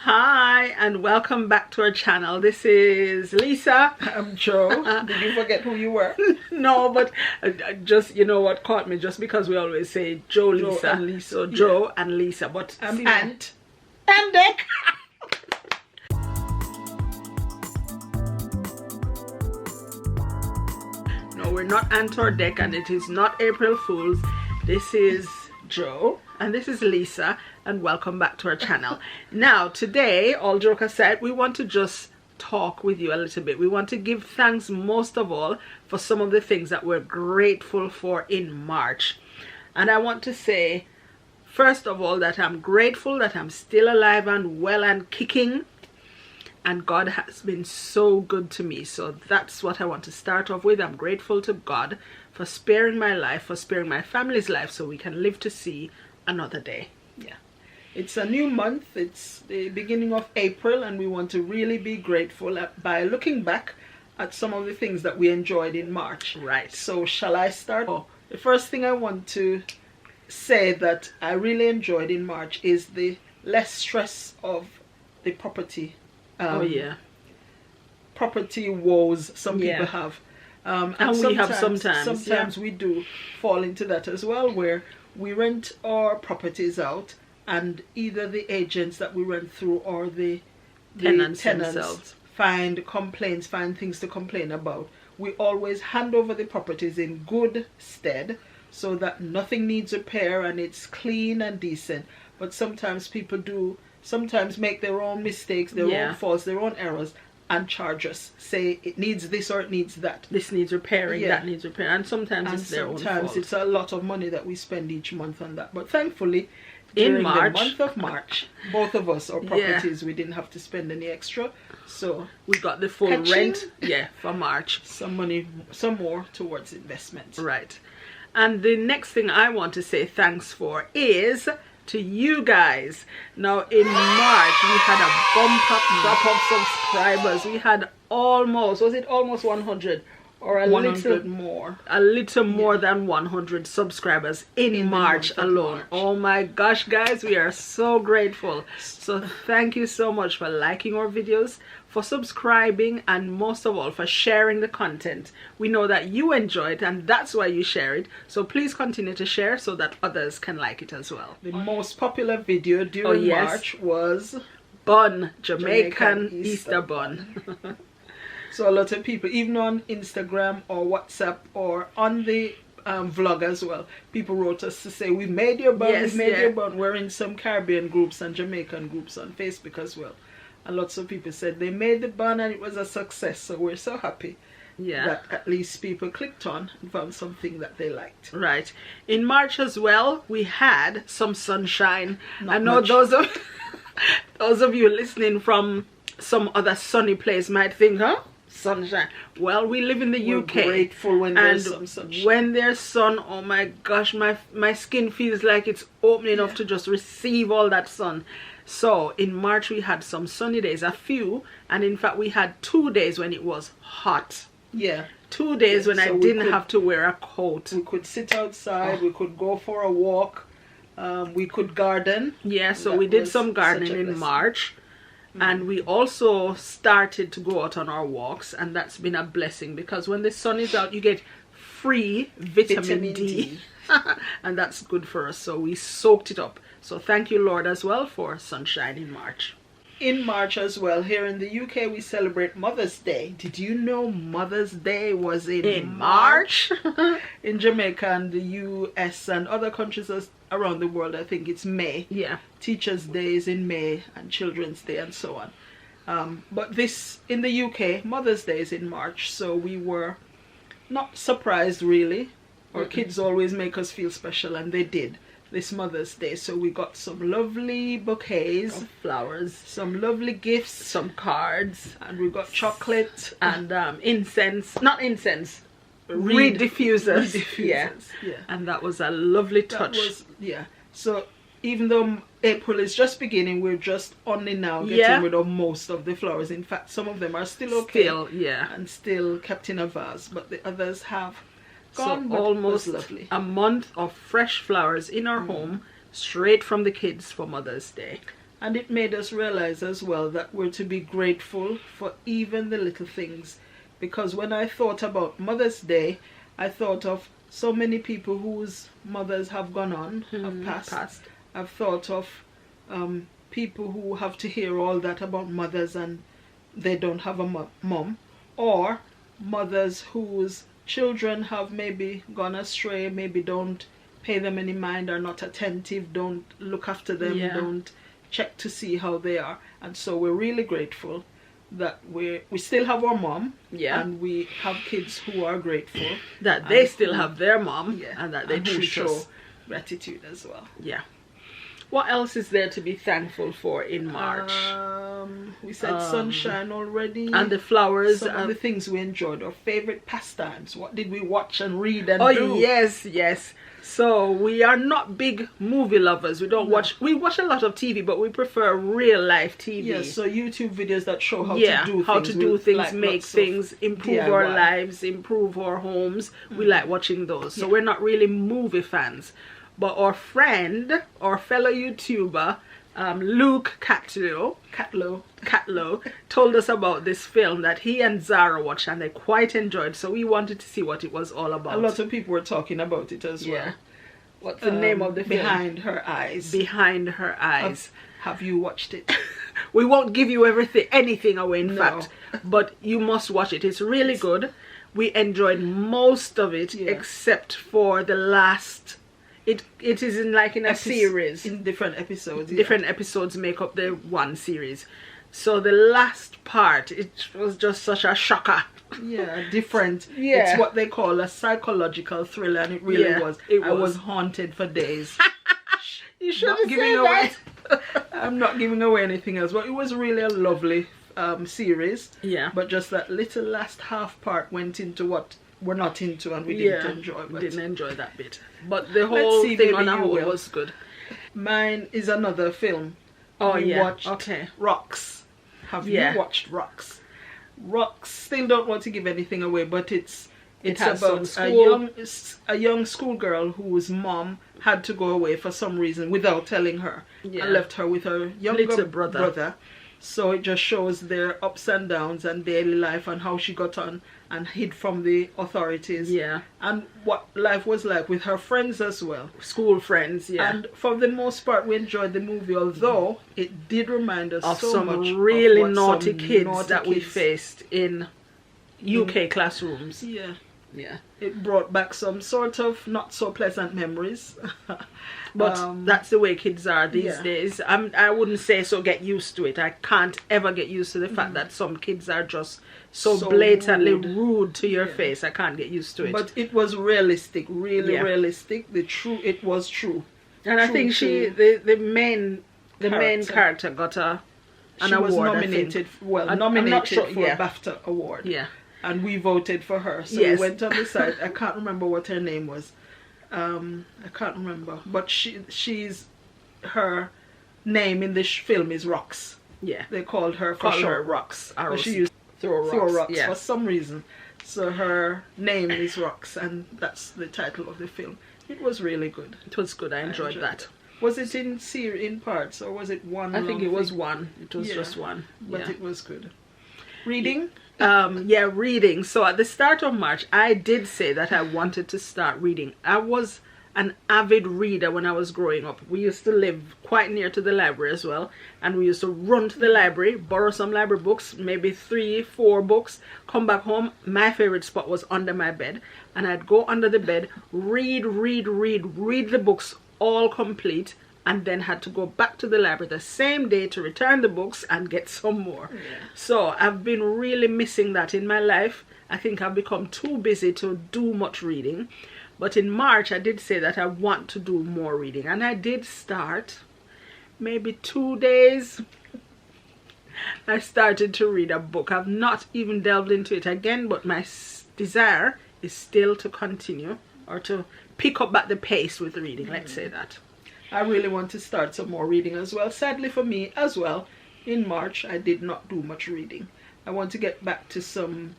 Hi and welcome back to our channel. This is Leisa. I'm Joe. Did you forget who you were? No, but just, you know what caught me, just because we always say Joleisa. Joe and Leisa. So Joe and Leisa, but I'm Ant Ant. and Deck. No, we're not Ant or Deck, and it is not April Fool's. This is Joe and this is Leisa, and welcome back to our channel. Now today, all joke aside, we want to just talk with you a little bit. We want to give thanks most of all for some of the things that we're grateful for in March. And I want to say first of all that I'm grateful that I'm still alive and well and kicking, and God has been so good to me. So that's what I want to start off with. I'm grateful to God for sparing my life, for sparing my family's life, so we can live to see another day. Yeah. It's a new month. It's the beginning of April, and we want to really be grateful by looking back at some of the things that we enjoyed in March. Right. So shall I start? Oh, the first thing I want to say that I really enjoyed in March is the less stress of the property. Property woes some people have. And we have sometimes we do fall into that as well, where we rent our properties out, and either the agents that we rent through or the tenants themselves find complaints, find things to complain about. We always hand over the properties in good stead so that nothing needs repair and it's clean and decent. But sometimes people do make their own mistakes, their own faults, their own errors, and charge us, say it needs this or it needs that. This needs repairing, that needs repairing, and sometimes it's their own fault. Sometimes it's a lot of money that we spend each month on that. But thankfully, in during March, the month of March, both of us, our properties, we didn't have to spend any extra. So we got the full rent, for March. Some money, some more towards investments. Right. And the next thing I want to say thanks for is to you guys. Now in March we had a bumper crop of subscribers. We had almost 100 or a 100 little more, than 100 subscribers in March alone. March. Oh my gosh, guys, we are so grateful. So thank you so much for liking our videos, for subscribing, and most of all for sharing the content. We know that you enjoy it, and that's why you share it. So please continue to share so that others can like it as well. The most popular video during March was Jamaican Easter bun. So a lot of people, even on Instagram or WhatsApp or on the vlog as well, people wrote us to say, we've made your bun, your bun. We're in some Caribbean groups and Jamaican groups on Facebook as well. And lots of people said they made the bun and it was a success. So we're so happy that at least people clicked on and found something that they liked. Right. In March as well, we had some sunshine. Not I know much. those of you listening from some other sunny place might think, huh? Sunshine. Well, we live in the UK. We're grateful when there's some sunshine. When there's sun, oh my gosh, my skin feels like it's opening up to just receive all that sun. So in March we had some sunny days, a few, and in fact we had 2 days when it was hot. 2 days when I didn't have to wear a coat. We could sit outside, we could go for a walk, we could garden. So we did some gardening in March. And we also started to go out on our walks, and that's been a blessing, because when the sun is out you get free vitamin D. And that's good for us, so we soaked it up. So thank you, Lord, as well for sunshine in March. In March as well, here in the UK we celebrate Mother's Day. Did you know Mother's Day was in March? In Jamaica and the US and other countries around the world, I think it's May. Teachers' Day is in May, and Children's Day and so on. But this, in the UK, Mother's Day is in March, so we were not surprised really. Our kids always make us feel special, and they did this Mother's Day. So we got some lovely bouquets of flowers, some lovely gifts, some cards, and we got chocolate and reed diffusers. And that was a lovely touch. So even though April is just beginning, we're just only now getting rid of most of the flowers. In fact, some of them are still okay, and still kept in a vase, but the others have gone. So almost lovely. A month of fresh flowers in our home, straight from the kids for Mother's Day. And it made us realize as well that we're to be grateful for even the little things. Because when I thought about Mother's Day, I thought of so many people whose mothers have gone on, have passed. I've thought of people who have to hear all that about mothers and they don't have a mom. Or mothers whose children have maybe gone astray, maybe don't pay them any mind, are not attentive, don't look after them, don't check to see how they are. And so we're really grateful that we still have our mom, and we have kids who are grateful that they still have their mom, and that they show us gratitude as well. Yeah. What else is there to be thankful for in March? We said sunshine already. And the flowers. Some of the things we enjoyed. Our favorite pastimes. What did we watch and read and do? Oh, yes. So we are not big movie lovers. We don't watch. We watch a lot of TV, but we prefer real life TV. Yes, so YouTube videos that show how to do things. Like make things, improve DIY. Our lives, improve our homes. We like watching those. So we're not really movie fans. But our friend, our fellow YouTuber, Luke Catlow, told us about this film that he and Zara watched and they quite enjoyed. So we wanted to see what it was all about. A lot of people were talking about it as well. What's the name of the film? Behind Her Eyes. Behind Her Eyes. Have you watched it? We won't give you anything away, in fact. But you must watch it. It's really good. We enjoyed most of it except for the last... It is in a series. In different episodes. Different episodes make up the one series. So the last part, it was just such a shocker. Yeah, different. Yeah. It's what they call a psychological thriller, and it really was. I was haunted for days. You shouldn't say that. I'm not giving away anything else, but it was really a lovely series. Yeah. But just that little last half part went into what we're not into, and we didn't enjoy. We didn't enjoy that bit. But the whole thing on a whole was good. Mine is another film. We watched Rocks. Have you watched Rocks? Rocks, still don't want to give anything away, but it's about a young schoolgirl whose mom had to go away for some reason without telling her, and left her with her younger brother. So it just shows their ups and downs and daily life and how she got on and hid from the authorities. Yeah. And what life was like with her friends as well. School friends, And for the most part, we enjoyed the movie, although it did remind us of so some much really of naughty kids that we faced in UK classrooms. Yeah. Yeah. It brought back some sort of not so pleasant memories. But that's the way kids are these days. I wouldn't say so get used to it. I can't ever get used to the fact that some kids are just so blatantly rude to your face. I can't get used to it. But it was realistic, really realistic. It was true. And I think the main character got an award. Was nominated for a BAFTA award. Yeah. And we voted for her. So we went on the site. I can't remember what her name was. I can't remember. But her name in this film is Rocks. Yeah. They called her Rocks. But she used throw rocks for some reason. So her name is Rocks, and that's the title of the film. It was really good. It was good. I enjoyed that. Was it in parts, or was it one? I think it was one. It was just one. But it was good. Reading? Reading. So at the start of March, I did say that I wanted to start reading. I was an avid reader when I was growing up. We used to live quite near to the library as well, and we used to run to the library, borrow some library books, maybe 3-4 books, come back home. My favorite spot was under my bed, and I'd go under the bed, read the books all complete, and then had to go back to the library the same day to return the books and get some more. So I've been really missing that in my life. I think I've become too busy to do much reading. But in March, I did say that I want to do more reading. And I did start maybe 2 days. I started to read a book. I've not even delved into it again, but my desire is still to continue or to pick up back the pace with reading, let's say that. I really want to start some more reading as well. Sadly for me as well, in March, I did not do much reading. I want to get back to some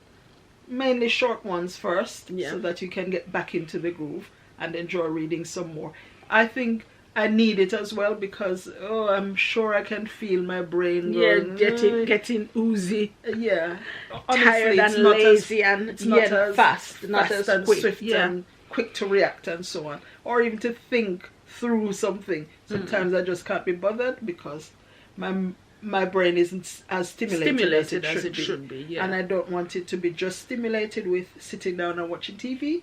mainly short ones first, so that you can get back into the groove and enjoy reading some more. I think I need it as well because I'm sure I can feel my brain going, getting oozy, yeah. Honestly, tired it's and not lazy, it's not as fast, not as and quick, swift and quick to react and so on, or even to think through something. Sometimes I just can't be bothered because my brain isn't as stimulated as it should be. Yeah. And I don't want it to be just stimulated with sitting down and watching TV.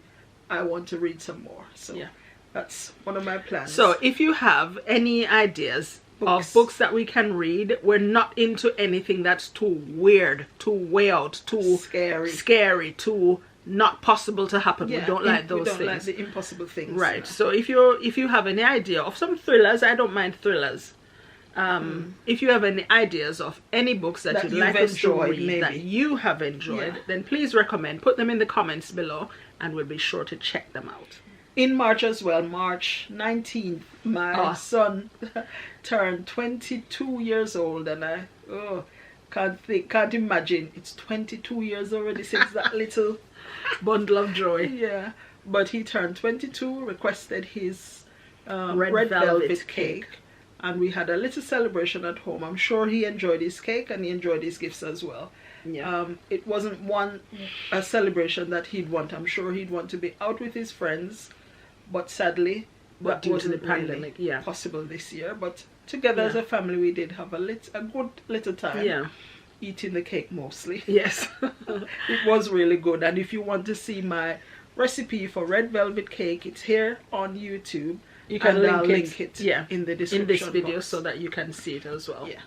I want to read some more. So yeah, that's one of my plans. So if you have any ideas of books that we can read, we're not into anything that's too weird, too way out, too scary, too not possible to happen. We don't like those things. We don't like the impossible things. Right. So if you have any idea of some thrillers, I don't mind thrillers. If you have any ideas of any books that you'd like us to read, that you have enjoyed, then please recommend. Put them in the comments below, and we'll be sure to check them out. In March as well, March 19th, my son turned 22 years old, and I can't imagine it's 22 years already since that little bundle of joy. Yeah, but he turned 22, requested his red velvet cake, and we had a little celebration at home. I'm sure he enjoyed his cake and he enjoyed his gifts as well. Yeah. It wasn't a celebration that he'd want. I'm sure he'd want to be out with his friends, but sadly, that wasn't pandemic, really possible this year. But together as a family, we did have a good little time. Yeah. Eating the cake mostly. Yes. It was really good. And if you want to see my recipe for red velvet cake, it's here on YouTube. You can link it in the description in this video box, so that you can see it as well. Yeah.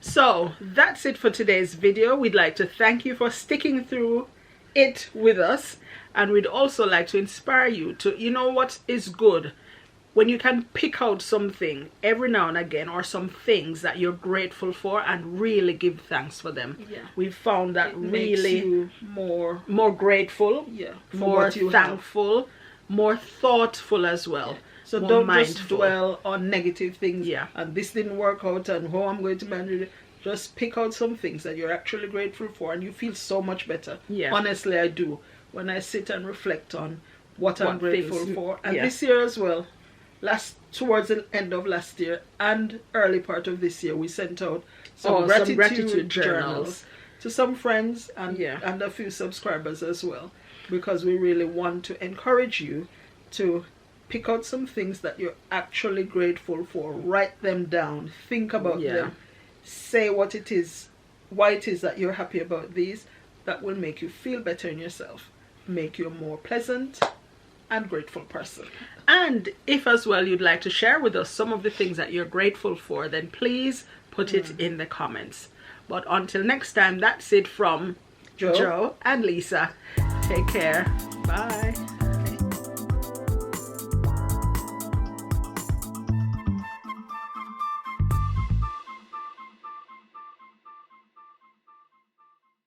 So that's it for today's video. We'd like to thank you for sticking through it with us, and we'd also like to inspire you to, you know what is good, when you can pick out something every now and again, or some things that you're grateful for, and really give thanks for them. Yeah. We've found that really makes you more grateful, more thankful, more thoughtful as well. Yeah. So don't just dwell on negative things. Yeah. And this didn't work out, and I'm going to manage it. Just pick out some things that you're actually grateful for, and you feel so much better. Yeah. Honestly, I do. When I sit and reflect on what I'm grateful for. And this year as well, towards the end of last year and early part of this year, we sent out some gratitude journals to some friends and a few subscribers as well, because we really want to encourage you to pick out some things that you're actually grateful for. Write them down. Think about them. Say what it is, why it is that you're happy about these. That will make you feel better in yourself. Make you a more pleasant and grateful person. And if as well you'd like to share with us some of the things that you're grateful for, then please put it in the comments. But until next time, that's it from Joe and Lisa. Take care. Bye.